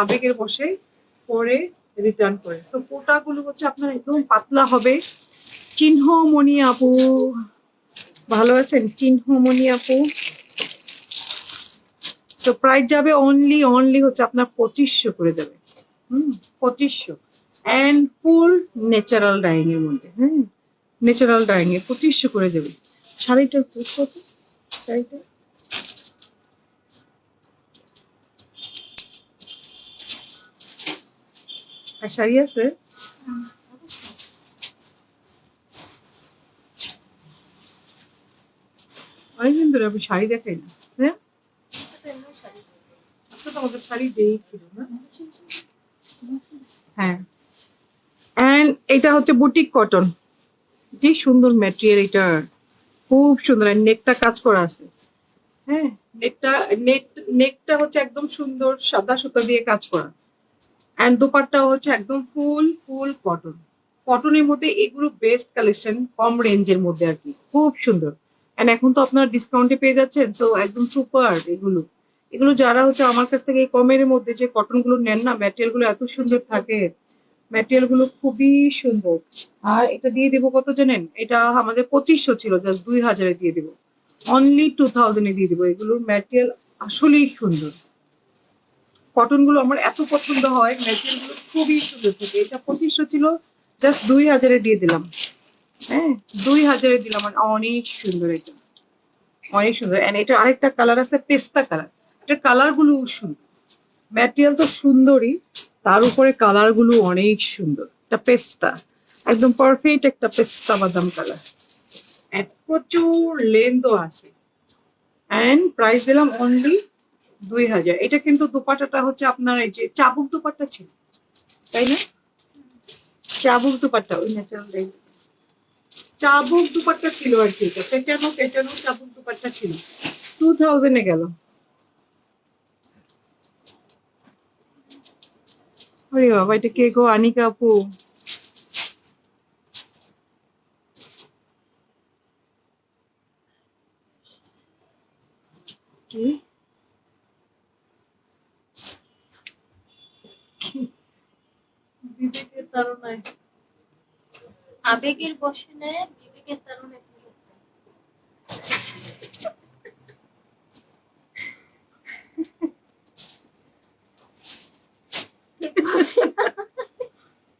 আবেগের বসে পরে রিটার্ন করে। সো কোটাগুলো হচ্ছে আপনার একদম পাতলা হবে। চিহ্নমণি আপু ভালো আছেন? চিহ্নমণি আপু, সো প্রাইস যাবে অনলি হচ্ছে আপনার 2500 করে যাবে। 2500 অ্যান্ড ফুল ন্যাচারাল ডাইং এর মধ্যে। হ্যাঁ, ন্যাচারাল ডাইং এ 2500 করে যাবে। শাড়িটা কত? শাড়িটা আর শাড়ি আছে? অনেকদিন ধরে আমি শাড়ি দেখাই না। হ্যাঁ, আজকে তো আমাদের শাড়ি দেই ছিল না। হ্যাঁ, অ্যান্ড এটা হচ্ছে বুটিক কটন। যে সুন্দর ম্যাটেরিয়াল, এটা খুব সুন্দর। নেকটা কাজ করা আছে। হ্যাঁ, নেকটা নেকটা হচ্ছে একদম সুন্দর সাদা সুতা দিয়ে কাজ করা। অ্যান্ড দোপাট্টাও হচ্ছে একদম ফুল কটন। কটনের মধ্যে এগুলো বেস্ট কালেকশন, কম রেঞ্জের মধ্যে আর কি, খুব সুন্দর। অ্যান্ড এখন তো আপনার ডিসকাউন্টে পেয়ে যাচ্ছেন, সো একদম সুপার এগুলো। এগুলো যারা হচ্ছে আমার কাছ থেকে এই কমের মধ্যে যে কটন গুলো নেন না, ম্যাটেরিয়াল গুলো এত সুন্দর থাকে, ম্যাটেরিয়াল গুলো খুবই সুন্দর। আর এটা দিয়ে দেবো কত জানেন? এটা আমাদের 2500 ছিল, জাস্ট 2000-এ দিয়ে দেবো। অনলি 2000-এ দিয়ে দেবো। এগুলোর ম্যাটেরিয়াল আসলেই সুন্দর। কটন গুলো আমার এত পছন্দ হয়, ম্যাটেরিয়াল গুলো খুবই সুন্দর থাকে। এটা 2500 ছিল, জাস্ট 2000-এ দিয়ে দিলাম। হ্যাঁ, 2000-এ দিলাম। আর অনেক সুন্দর এটা, অনেক সুন্দর। এন্ড এটা আরেকটা কালার আছে, পেস্তা কালার। এটার কালার গুলো সুন্দর, ম্যাটেরিয়াল তো সুন্দরই, তার উপরে কালার গুলো অনেক সুন্দর। এটা পেস্তা, একদম পারফেক্ট একটা পেস্তা বাদাম কালার। প্রচুর লেন্থও আছে। অ্যান্ড প্রাইস দিলাম অনলি 2000। এটা কিন্তু দুপাট্টাটা হচ্ছে আপনার এই যে চাবুক দুপাট্টা ছিল, তাই না? চাবুক দুপাট্টা, ওই ন্যাচারাল চাবুক দুপাট্টা ছিল আর কি। এটা পেটানো পেটানো চাবুক দুপাট্টা ছিল, 2000-এ গেল। আরে বাবা, এটা কে গো? আনিকা আপু। কি বিবেকের তাড়নায়? আবেগের বশে নেয়, বিবেকের তাড়নায়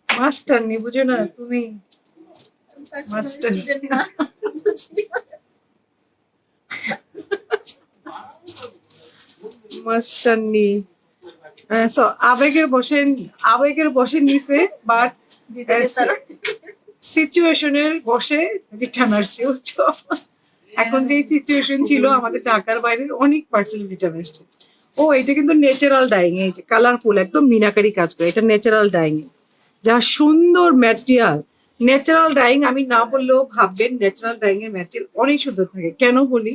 মাস্টার নি, বুঝো না তুমি? মাস্টার মাস্টার নি। সো আবেগের বসে নিছে, বাট সিচুয়েশনের বসে রিটার্ন আসছে, বুঝছো? এখন যে সিচুয়েশন ছিল, আমাদের ঢাকার বাইরের অনেক পার্সেল রিটার্ন আসছে। ও, এটা কিন্তু ন্যাচারাল ডাইং, এই যে কালারফুল একদম মিনাকারি কাজ করে, এটা ন্যাচারাল ডাইং। যা সুন্দর ম্যাটেরিয়াল। ন্যাচারাল ডাইং আমি না বললেও ভাববেন, ন্যাচারাল ডাইং এর ম্যাটেরিয়াল অনেক সুন্দর থাকে। কেন বলি?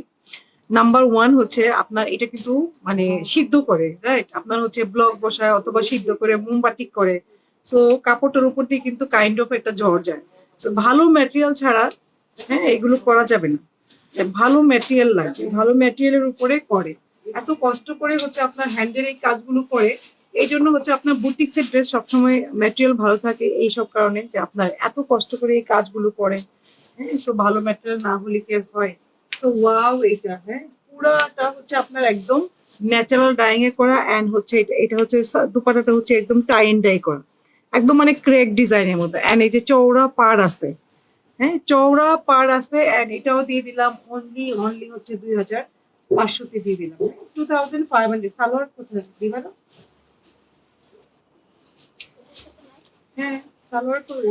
নাম্বার ওয়ান হচ্ছে আপনার এটা কিন্তু মানে সিদ্ধ করে, রাইট? আপনার হচ্ছে ব্লক বসায় অথবা সিদ্ধ করে মোমবাতিক করে। সো কাপড়টার উপর দিয়ে কিন্তু কাইন্ড অফ একটা ঝড় যায়। সো ভালো ম্যাটেরিয়াল ছাড়া, হ্যাঁ, এগুলো করা যাবে না। ভালো ম্যাটেরিয়াল লাগে, ভালো ম্যাটেরিয়ালের উপরে করে। এত কষ্ট করে হচ্ছে আপনার হ্যান্ডের এই কাজগুলো করে। এই জন্য হচ্ছে আপনার বুটিক্সের ড্রেস সবসময় ম্যাটেরিয়াল ভালো থাকে, এইসব কারণে যে আপনার এত কষ্ট করে এই কাজগুলো করে। হ্যাঁ, সো ভালো ম্যাটেরিয়াল না হলে কি হয়? সো ওয়াও, এটা হ্যাঁ পুরাটা হচ্ছে আপনার একদম ন্যাচারাল ডাইং এ করা। এন্ড হচ্ছে এটা এটা হচ্ছে দুপাটাটা হচ্ছে একদম টাই এন্ড ডাই করা, একদম মানে ক্রেক ডিজাইনের মধ্যে। এন্ড এই যে চওড়া পাড় আছে, হ্যাঁ চওড়া পাড় আছে। এন্ড এটাও দিয়ে দিলাম অনলি হচ্ছে 2500-তে দিয়ে দিলাম। 2500। সালোয়ার কোথায় দিবা না? হ্যাঁ, সালোয়ার কই?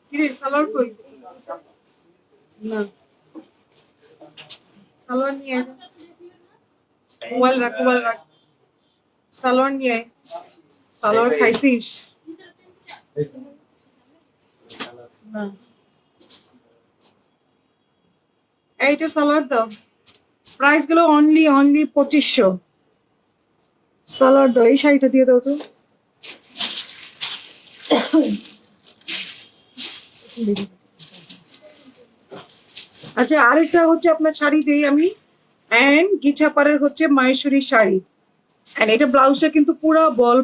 কিরে সালোয়ার কই? না, সালোয়ার নিয়ে আয়। মোবাইল রাখ। সালোয়ার নিয়ে আয়। সালোয়ার খাইছিস? না, এইটা সালোয়ার দাও। প্রাইস গুলো অনলি 2500। সালোয়ার দাও, এই শাড়িটা দিয়ে দাও তো। আচ্ছা, আরেকটা হচ্ছে আপনার শাড়ি দিই আমি। এন্ড গিছাপাড়ের হচ্ছে মাহেশ্বরী শাড়ি। এন্ড এটা ব্লাউজটা কিন্তু পুরো বল